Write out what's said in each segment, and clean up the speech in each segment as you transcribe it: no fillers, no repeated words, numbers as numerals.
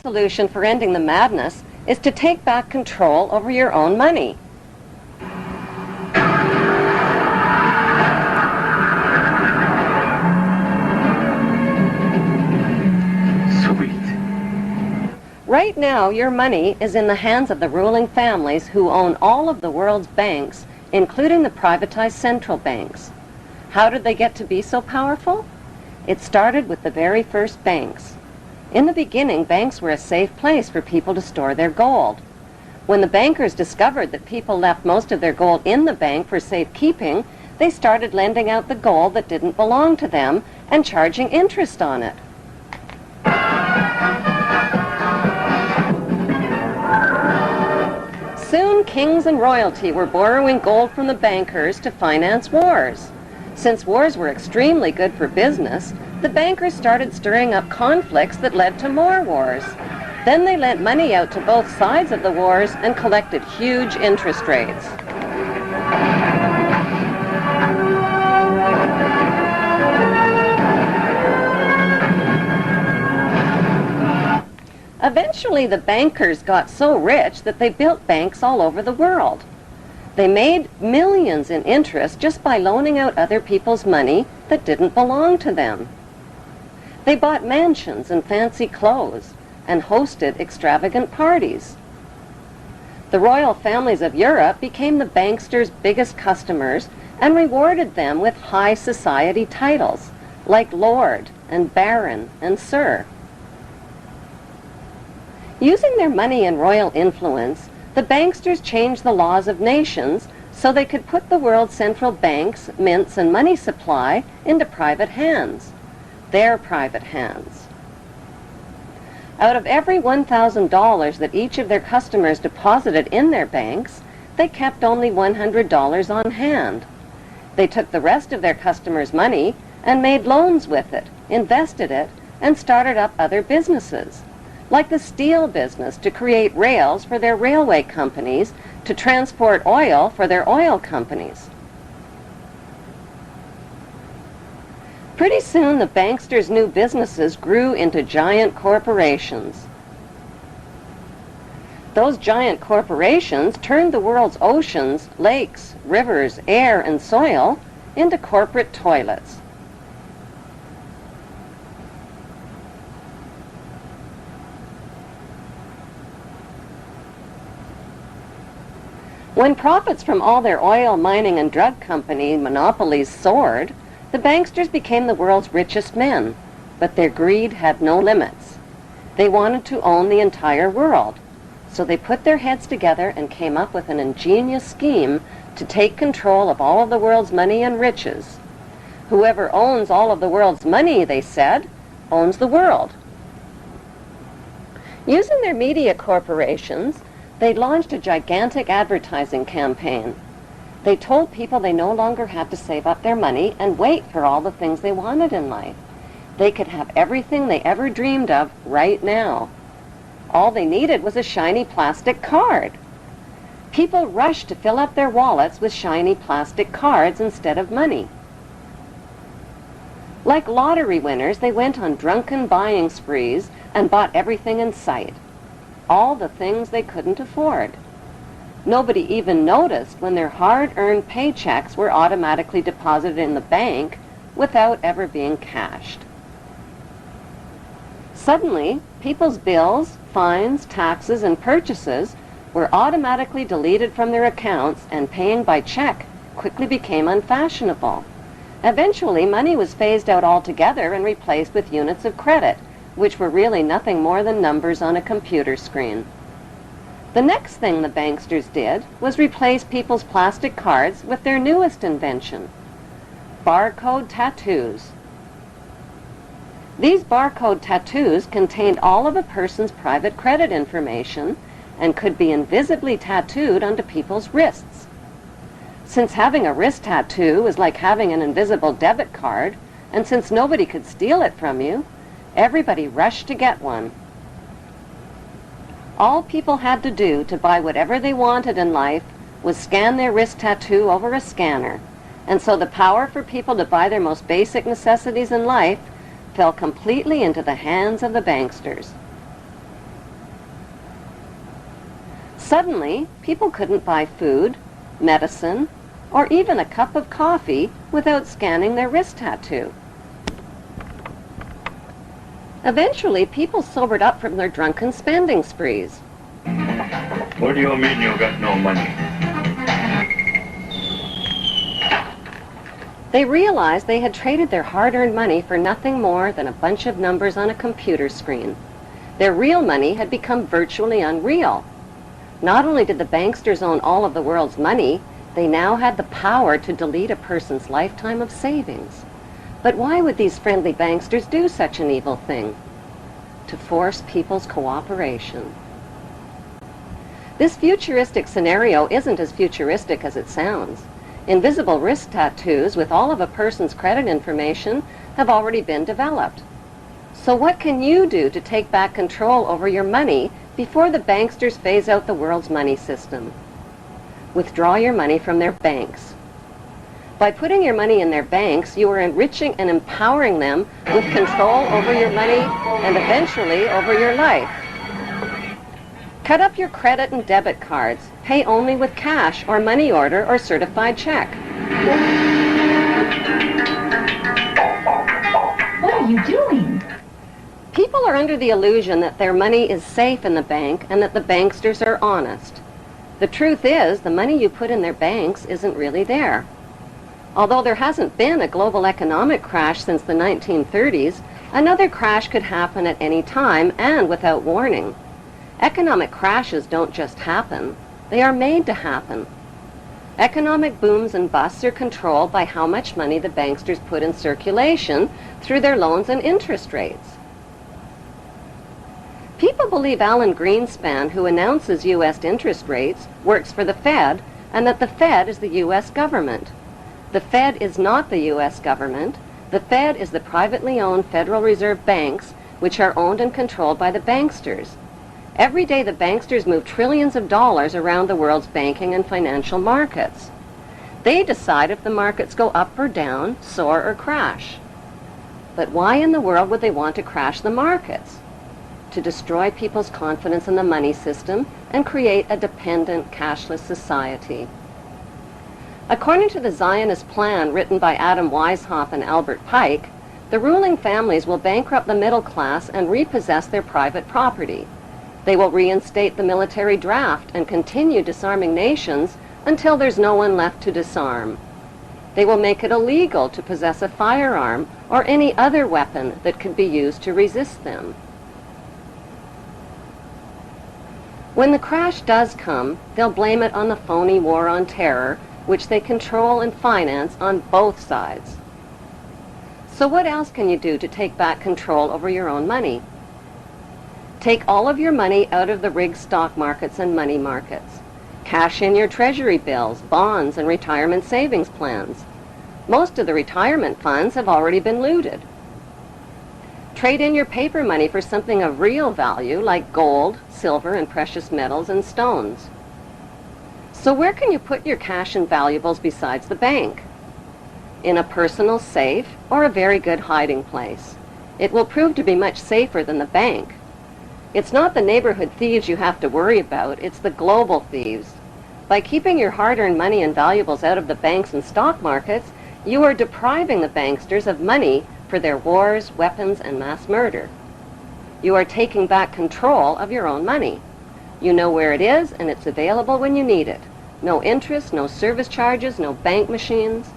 solution for ending the madness is to take back control over your own money. Right now, your money is in the hands of the ruling families who own all of the world's banks, including the privatized central banks. How did they get to be so powerful? It started with the very first banks. In the beginning, banks were a safe place for people to store their gold. When the bankers discovered that people left most of their gold in the bank for safekeeping, they started lending out the gold that didn't belong to them and charging interest on it. Soon, kings and royalty were borrowing gold from the bankers to finance wars. Since wars were extremely good for business, the bankers started stirring up conflicts that led to more wars. Then they lent money out to both sides of the wars and collected huge interest rates. Eventually, the bankers got so rich that they built banks all over the world. They made millions in interest just by loaning out other people's money that didn't belong to them. They bought mansions and fancy clothes and hosted extravagant parties. The royal families of Europe became the banksters' biggest customers and rewarded them with high society titles like Lord and Baron and Sir. Using their money and royal influence, the banksters changed the laws of nations so they could put the world's central banks, mints, and money supply into private hands, their private hands. Out of every $1,000 that each of their customers deposited in their banks, they kept only $100 on hand. They took the rest of their customers' money and made loans with it, invested it, and started up other businesses, like the steel business to create rails for their railway companies, to transport oil for their oil companies. Pretty soon, the banksters' new businesses grew into giant corporations. Those giant corporations turned the world's oceans, lakes, rivers, air, and soil into corporate toilets. When profits from all their oil, mining, and drug company monopolies soared, the banksters became the world's richest men, but their greed had no limits. They wanted to own the entire world, so they put their heads together and came up with an ingenious scheme to take control of all of the world's money and riches. Whoever owns all of the world's money, they said, owns the world. Using their media corporations, they launched a gigantic advertising campaign. They told people they no longer had to save up their money and wait for all the things they wanted in life. They could have everything they ever dreamed of right now. All they needed was a shiny plastic card. People rushed to fill up their wallets with shiny plastic cards instead of money. Like lottery winners, they went on drunken buying sprees and bought everything in sight. All the things they couldn't afford. Nobody even noticed when their hard-earned paychecks were automatically deposited in the bank without ever being cashed. Suddenly, people's bills, fines, taxes, and purchases were automatically deleted from their accounts, and paying by check quickly became unfashionable. Eventually, money was phased out altogether and replaced with units of credit, which were really nothing more than numbers on a computer screen. The next thing the banksters did was replace people's plastic cards with their newest invention, barcode tattoos. These barcode tattoos contained all of a person's private credit information and could be invisibly tattooed onto people's wrists. Since having a wrist tattoo was like having an invisible debit card, and since nobody could steal it from you, everybody rushed to get one. All people had to do to buy whatever they wanted in life was scan their wrist tattoo over a scanner, and so the power for people to buy their most basic necessities in life fell completely into the hands of the banksters. Suddenly, people couldn't buy food, medicine, or even a cup of coffee without scanning their wrist tattoo. Eventually, people sobered up from their drunken spending sprees. What do you mean you got no money? They realized they had traded their hard-earned money for nothing more than a bunch of numbers on a computer screen. Their real money had become virtually unreal. Not only did the banksters own all of the world's money, they now had the power to delete a person's lifetime of savings. But why would these friendly banksters do such an evil thing? To force people's cooperation. This futuristic scenario isn't as futuristic as it sounds. Invisible wrist tattoos with all of a person's credit information have already been developed. So what can you do to take back control over your money before the banksters phase out the world's money system? Withdraw your money from their banks. By putting your money in their banks, you are enriching and empowering them with control over your money and eventually over your life. Cut up your credit and debit cards. Pay only with cash or money order or certified check. What are you doing? People are under the illusion that their money is safe in the bank and that the banksters are honest. The truth is, the money you put in their banks isn't really there. Although there hasn't been a global economic crash since the 1930s, another crash could happen at any time and without warning. Economic crashes don't just happen. They are made to happen. Economic booms and busts are controlled by how much money the banksters put in circulation through their loans and interest rates. People believe Alan Greenspan, who announces U.S. interest rates, works for the Fed, and that the Fed is the U.S. government. The Fed is not the U.S. government. The Fed is the privately owned Federal Reserve banks, which are owned and controlled by the banksters. Every day the banksters move trillions of dollars around the world's banking and financial markets. They decide if the markets go up or down, soar or crash. But why in the world would they want to crash the markets? To destroy people's confidence in the money system and create a dependent, cashless society. According to the Zionist plan written by Adam Weishaupt and Albert Pike, the ruling families will bankrupt the middle class and repossess their private property. They will reinstate the military draft and continue disarming nations until there's no one left to disarm. They will make it illegal to possess a firearm or any other weapon that could be used to resist them. When the crash does come, they'll blame it on the phony war on terror, which they control and finance on both sides. So what else can you do to take back control over your own money? Take all of your money out of the rigged stock markets and money markets. Cash in your treasury bills, bonds, and retirement savings plans. Most of the retirement funds have already been looted. Trade in your paper money for something of real value like gold, silver, and precious metals and stones. So where can you put your cash and valuables besides the bank? In a personal safe or a very good hiding place. It will prove to be much safer than the bank. It's not the neighborhood thieves you have to worry about, it's the global thieves. By keeping your hard-earned money and valuables out of the banks and stock markets, you are depriving the banksters of money for their wars, weapons, and mass murder. You are taking back control of your own money. You know where it is, and it's available when you need it. No interest, no service charges, no bank machines.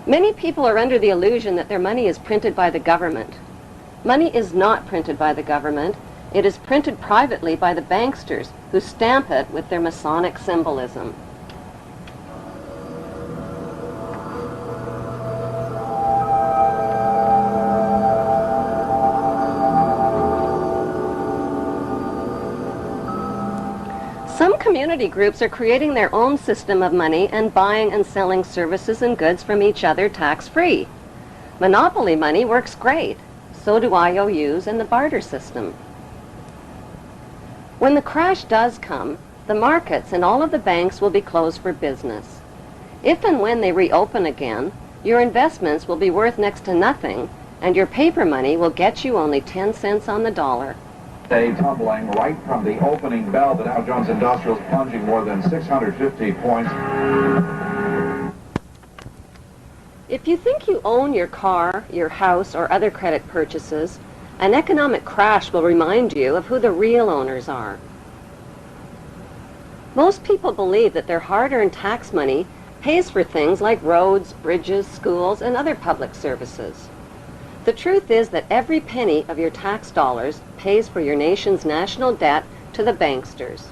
Many people are under the illusion that their money is printed by the government. Money is not printed by the government. It is printed privately by the banksters, who stamp it with their Masonic symbolism. Some community groups are creating their own system of money and buying and selling services and goods from each other tax-free. Monopoly money works great. So do IOUs and the barter system. When the crash does come, the markets and all of the banks will be closed for business. If and when they reopen again, your investments will be worth next to nothing, and your paper money will get you only 10 cents on the dollar. Day tumbling right from the opening bell. The Dow Jones Industrials plunging more than 650 points. If you think you own your car, your house, or other credit purchases, an economic crash will remind you of who the real owners are. Most people believe that their hard-earned tax money pays for things like roads, bridges, schools, and other public services. The truth is that every penny of your tax dollars pays for your nation's national debt to the banksters.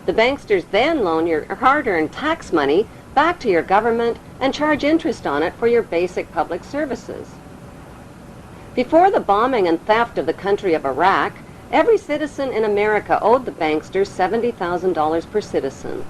The banksters then loan your hard-earned tax money back to your government and charge interest on it for your basic public services. Before the bombing and theft of the country of Iraq, every citizen in America owed the banksters $70,000 per citizen.